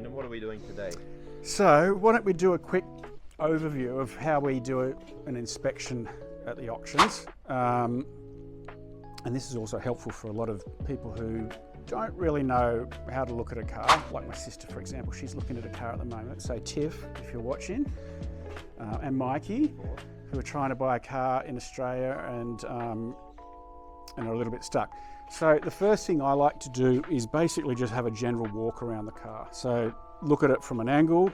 and what are we doing today? So why don't we do a quick overview of how we do an inspection at the auctions. And this is also helpful for a lot of people who don't really know how to look at a car, like my sister, for example. She's looking at a car at the moment. So Tiff, if you're watching, and Mikey, who are trying to buy a car in Australia and are a little bit stuck. So the first thing I like to do is basically just have a general walk around the car. So look at it from an angle,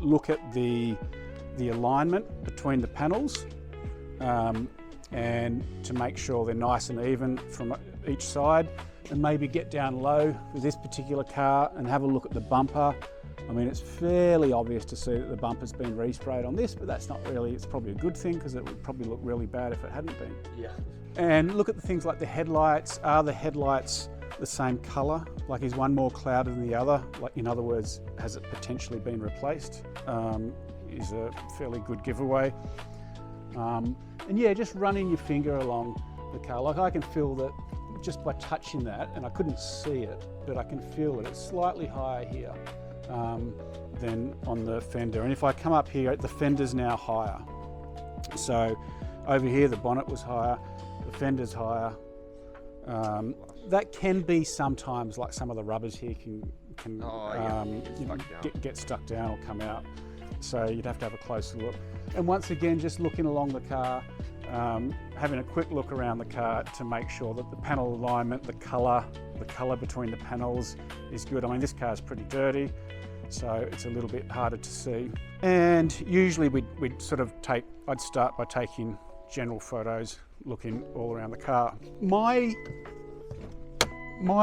look at the alignment between the panels, and to make sure they're nice and even from each side, and maybe get down low with this particular car and have a look at the bumper. I mean, it's fairly obvious to see that the bumper's been resprayed on this, but that's not really, it's probably a good thing because it would probably look really bad if it hadn't been. Yeah. And look at the things like the headlights. Are the headlights the same colour? Like, is one more clouded than the other? Like, in other words, has it potentially been replaced? Is a fairly good giveaway. And yeah, just running your finger along the car. Like, I can feel that just by touching that, and I couldn't see it, but I can feel that it's slightly higher here than on the fender. And if I come up here, the fender's now higher. So over here, the bonnet was higher, the fender's higher. That can be sometimes, like some of the rubbers here can get stuck down or come out. So you'd have to have a closer look. And once again, just looking along the car, having a quick look around the car to make sure that the panel alignment, the colour between the panels is good. I mean, this car is pretty dirty, so it's a little bit harder to see. And usually we'd sort of I'd start by taking general photos, looking all around the car. My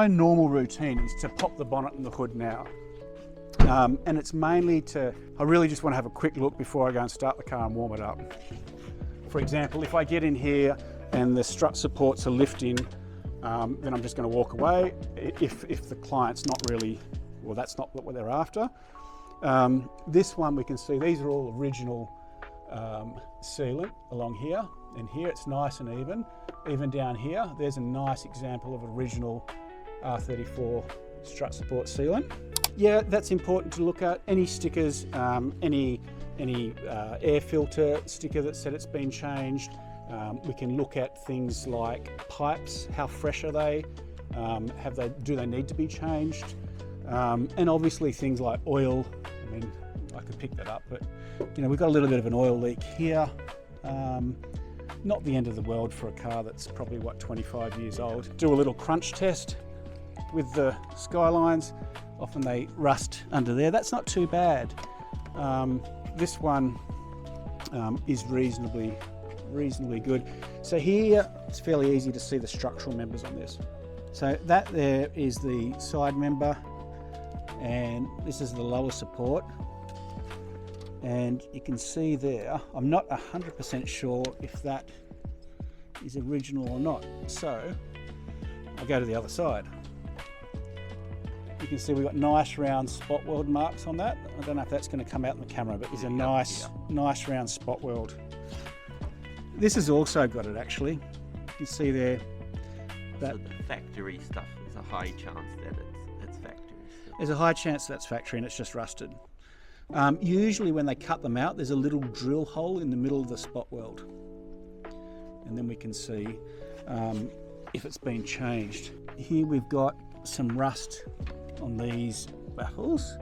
normal routine is to pop the bonnet and the hood now. And it's mainly I really just want to have a quick look before I go and start the car and warm it up. For example, if I get in here and the strut supports are lifting, then I'm just going to walk away if the client's not really, well, that's not what they're after. This one we can see, these are all original sealant along here, and here it's nice and even. Even down here, there's a nice example of original R34 strut support sealant. Yeah, that's important to look at. Any stickers, any air filter sticker that said it's been changed. We can look at things like pipes. How fresh are they? Do they need to be changed? And obviously things like oil. I mean, I could pick that up, but you know, we've got a little bit of an oil leak here. Not the end of the world for a car that's probably, what, 25 years old. Do a little crunch test with the Skylines. Often they rust under there. That's not too bad. This one is reasonably good. So here, it's fairly easy to see the structural members on this. So that there is the side member, and this is the lower support. And you can see there, I'm not 100% sure if that is original or not. So I'll go to the other side. You can see we've got nice round spot weld marks on that. I don't know if that's going to come out in the camera, but there's a nice round spot weld. This has also got it, actually. You can see there that so the factory stuff is a high chance that it's factory stuff. There's a high chance that's factory and it's just rusted. Usually when they cut them out, there's a little drill hole in the middle of the spot weld, and then we can see if it's been changed. Here we've got some rust on these baffles,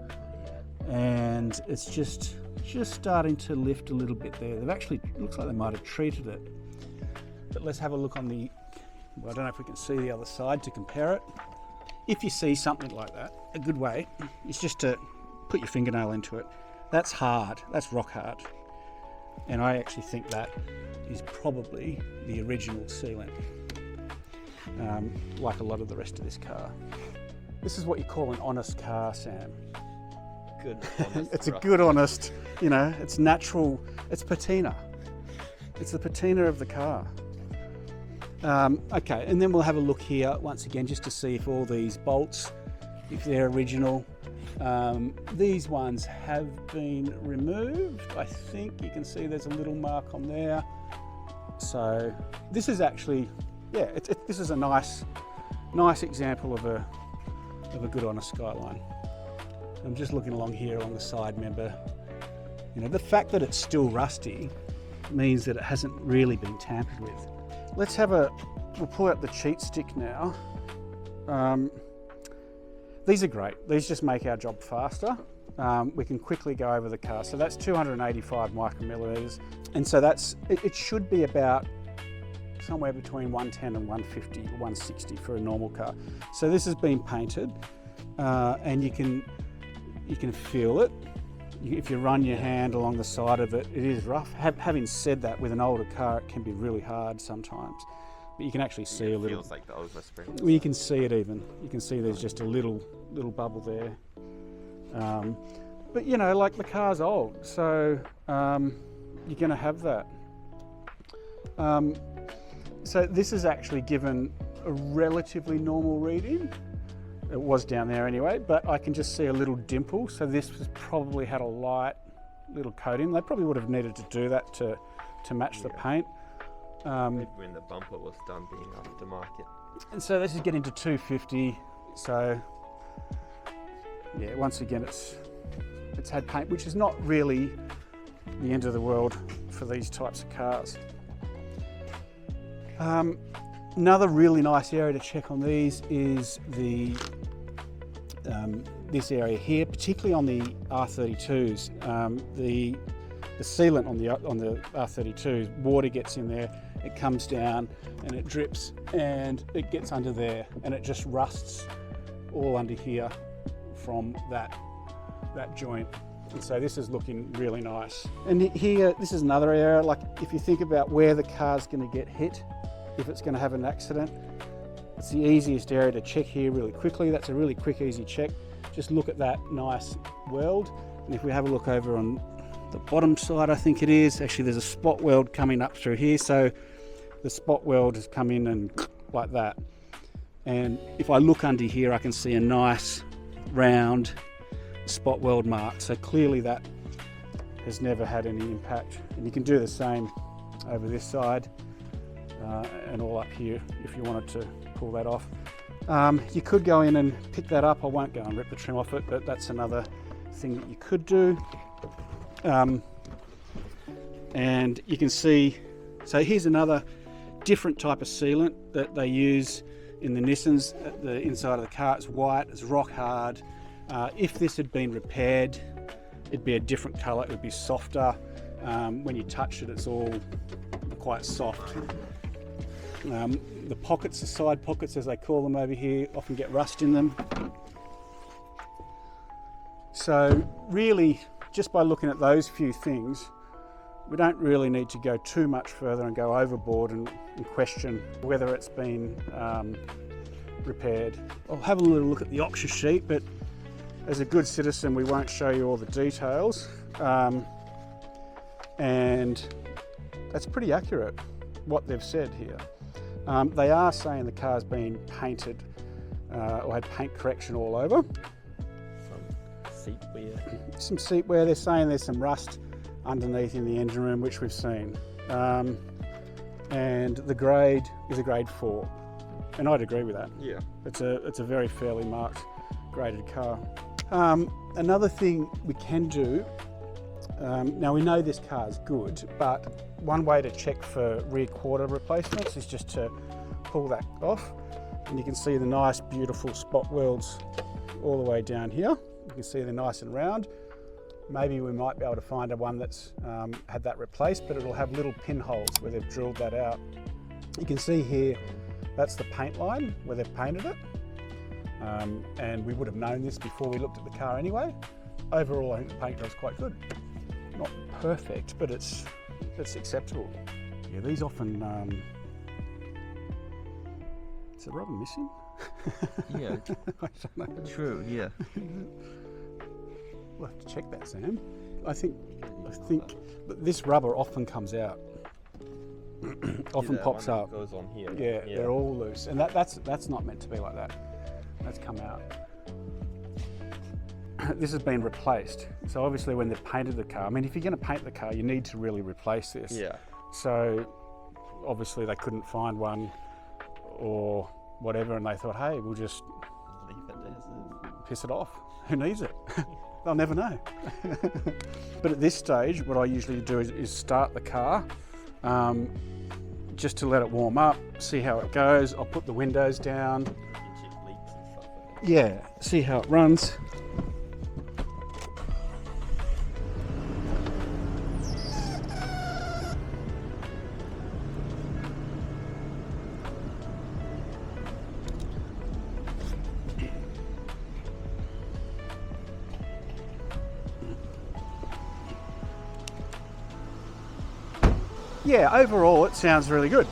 and it's just starting to lift a little bit there. They've actually, looks like they might have treated it. But let's have a look on the, well, I don't know if we can see the other side to compare it. If you see something like that, a good way is just to put your fingernail into it. That's hard, that's rock hard. And I actually think that is probably the original sealant, like a lot of the rest of this car. This is what you call an honest car, Sam. Good, honest. It's a good, honest, you know, it's natural, it's patina. It's the patina of the car. Okay, and then we'll have a look here once again just to see if all these bolts, if they're original. These ones have been removed. I think you can see there's a little mark on there. So this is actually, yeah, this is a nice example of a good honest Skyline. I'm just looking along here on the side member. You know, the fact that it's still rusty means that it hasn't really been tampered with. Let's have we'll pull out the cheat stick now. These are great. These just make our job faster. We can quickly go over the car. So that's 285 micromillimeters. And so it should be about somewhere between 110 and 150 or 160 for a normal car. So this has been painted and you can feel it. If you run your hand along the side of it, it is rough. Having said that, with an older car, it can be really hard sometimes. But you can actually see a little. Feels like the overspring. Well, you can see it even. You can see there's just a little bubble there. But you know, like the car's old, so you're going to have that. So this is actually given a relatively normal reading. It was down there anyway, but I can just see a little dimple. So this has probably had a light little coating. They probably would have needed to do that to match the paint. Maybe when the bumper was done being aftermarket. And so this is getting to 250. So yeah, once again, it's had paint, which is not really the end of the world for these types of cars. Another really nice area to check on these is this area here, particularly on the R32s. The sealant on the R32s, water gets in there, it comes down and it drips and it gets under there and it just rusts all under here from that joint. And so this is looking really nice. And here, this is another area, like if you think about where the car's going to get hit, if it's going to have an accident, it's the easiest area to check here really quickly. That's a really quick, easy check. Just look at that nice weld. And if we have a look over on the bottom side, I think it is, actually there's a spot weld coming up through here. So the spot weld has come in and like that. And if I look under here, I can see a nice round spot weld mark. So clearly that has never had any impact. And you can do the same over this side and all up here if you wanted to pull that off. You could go in and pick that up. I won't go and rip the trim off it, but that's another thing that you could do. And you can see, so here's another different type of sealant that they use in the Nissans. The inside of the car, it's white, it's rock hard. If this had been repaired, it'd be a different colour, it would be softer. When you touch it, it's all quite soft. The pockets, the side pockets as they call them over here, often get rust in them. So really, just by looking at those few things, we don't really need to go too much further and go overboard and question whether it's been repaired. I'll have a little look at the Oxygen sheet, but as a good citizen, we won't show you all the details. And that's pretty accurate, what they've said here. They are saying the car's been painted or had paint correction all over. Some seat wear. Some seat wear. They're saying there's some rust underneath in the engine room, which we've seen. And the grade is a grade 4. And I'd agree with that. Yeah. It's a very fairly marked graded car. Another thing we can do, now we know this car is good, but one way to check for rear quarter replacements is just to pull that off. And you can see the nice, beautiful spot welds all the way down here. You can see they're nice and round. Maybe we might be able to find a one that's had that replaced, but it'll have little pinholes where they've drilled that out. You can see here, that's the paint line where they've painted it. And we would have known this before we looked at the car anyway. Overall, I think the paint job is quite good. Not perfect, but it's acceptable. Yeah, these often, is the rubber missing? Yeah, I don't know. true, yeah. We'll have to check that, Sam. I think, but this rubber often comes out. Often pops up. Goes on here. Yeah, they're all loose, and that's not meant to be like that. That's come out. This has been replaced. So obviously when they've painted the car, I mean, if you're going to paint the car, you need to really replace this. Yeah. So obviously they couldn't find one or whatever, and they thought, hey, we'll just leave it as is. piss it off. Who needs it? They'll never know. But at this stage, what I usually do is start the car just to let it warm up, see how it goes. I'll put the windows down. Yeah, see how it runs. Yeah, overall it sounds really good.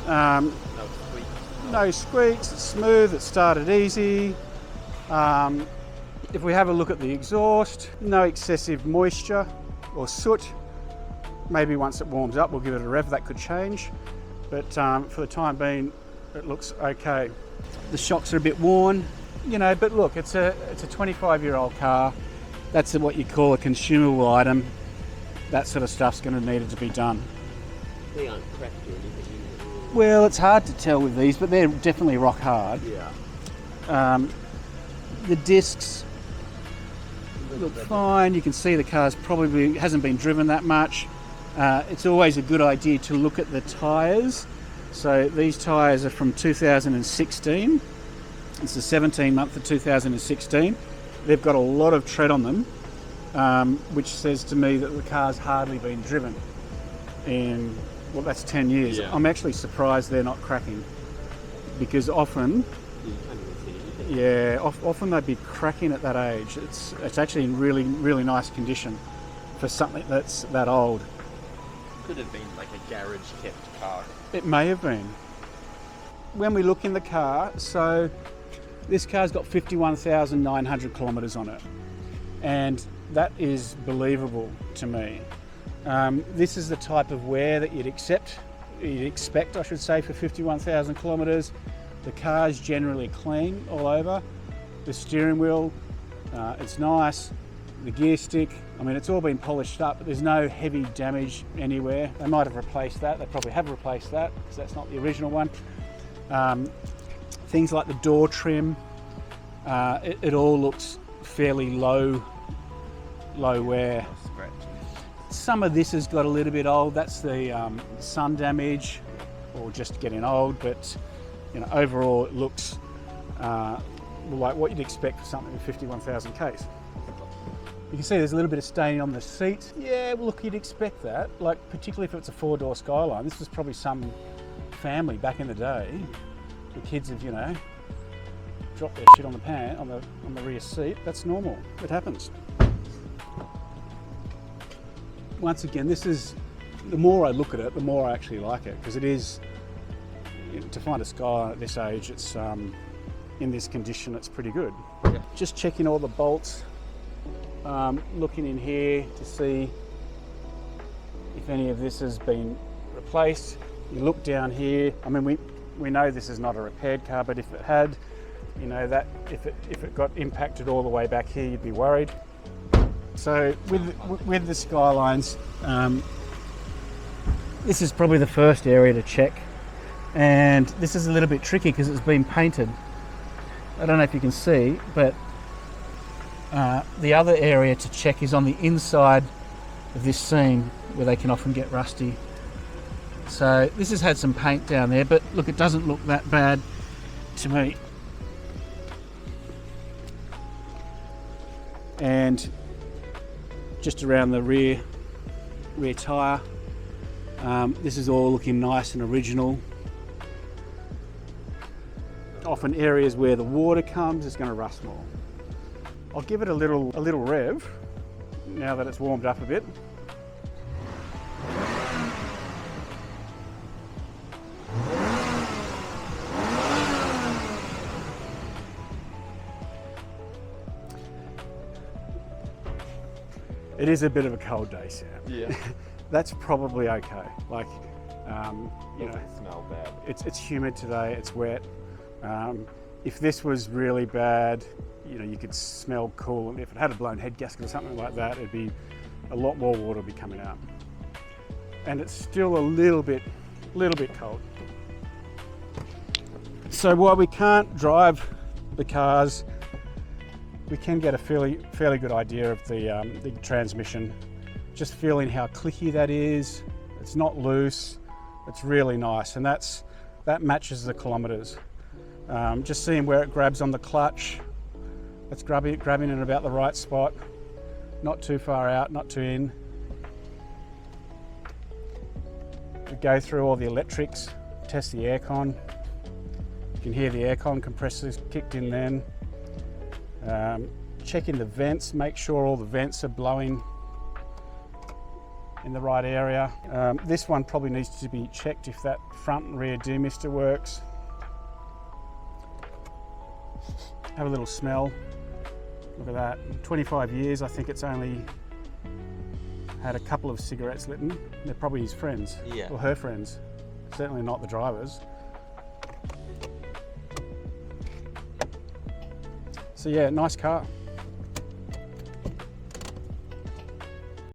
No squeaks, it's smooth, it started easy. If we have a look at the exhaust, no excessive moisture or soot. Maybe once it warms up, we'll give it a rev, that could change. But for the time being, it looks okay. The shocks are a bit worn, you know, but look, it's a 25-year-old car. That's what you call a consumable item. That sort of stuff's going to need it to be done. They aren't cracked or anything. Well, it's hard to tell with these, but they're definitely rock hard. Yeah. The discs look fine. You can see the car's probably hasn't been driven that much. It's always a good idea to look at the tyres. So these tyres are from 2016. It's the 17 month of 2016. They've got a lot of tread on them, which says to me that the car's hardly been driven in, well, that's 10 years. Yeah. I'm actually surprised they're not cracking, because often, often they'd be cracking at that age. It's actually in really, really nice condition for something that's that old. Could have been like a garage kept car. It may have been. When we look in the car, so this car's got 51,900 kilometres on it, and that is believable to me. This is the type of wear that you'd expect, I should say, for 51,000 kilometres. The car's generally clean all over. The steering wheel, it's nice. The gear stick, I mean, it's all been polished up, but there's no heavy damage anywhere. They might have replaced that. They probably have replaced that, because that's not the original one. Things like the door trim, it all looks fairly low wear. Some of this has got a little bit old. That's the sun damage, or just getting old. But you know, overall, it looks like what you'd expect for something with 51,000 Ks. You can see there's a little bit of staining on the seat. Yeah, well, look, you'd expect that. Like, particularly if it's a 4-door Skyline. This was probably some family back in the day. The kids have, you know, dropped their shit on the rear seat. That's normal. It happens. Once again, this is, the more I look at it, the more I actually like it, because it is, you know, to find a Skyline at this age, it's in this condition, it's pretty good. Yeah. Just checking all the bolts, looking in here to see if any of this has been replaced. You look down here, I mean, we know this is not a repaired car, but if it had, you know, that if it got impacted all the way back here, you'd be worried. So with the Skylines, this is probably the first area to check, and this is a little bit tricky because it's been painted. I don't know if you can see, but the other area to check is on the inside of this seam, where they can often get rusty. So this has had some paint down there, but look, it doesn't look that bad to me. And just around the rear tyre, this is all looking nice and original. Often areas where the water comes is going to rust more. I'll give it a little rev now that it's warmed up a bit. It is a bit of a cold day, Sam. Yeah. That's probably okay. Like, you know, smell bad. It's humid today. It's wet. If this was really bad, you know, you could smell coolant. If it had a blown head gasket or something like that, it'd be a lot more water would be coming out. And it's still a little bit cold. So while we can't drive the cars we can get a fairly good idea of the transmission. Just feeling how clicky that is. It's not loose. It's really nice, and that matches the kilometres. Just seeing where it grabs on the clutch. It's grabbing in about the right spot. Not too far out, not too in. We go through all the electrics, test the aircon. You can hear the aircon compressors kicked in then. Checking the vents, make sure all the vents are blowing in the right area. This one probably needs to be checked if that front and rear demister works. Have a little smell. Look at that. 25 years, I think it's only had a couple of cigarettes lit in. They're probably his friends, or her friends. Certainly not the drivers. So yeah, nice car.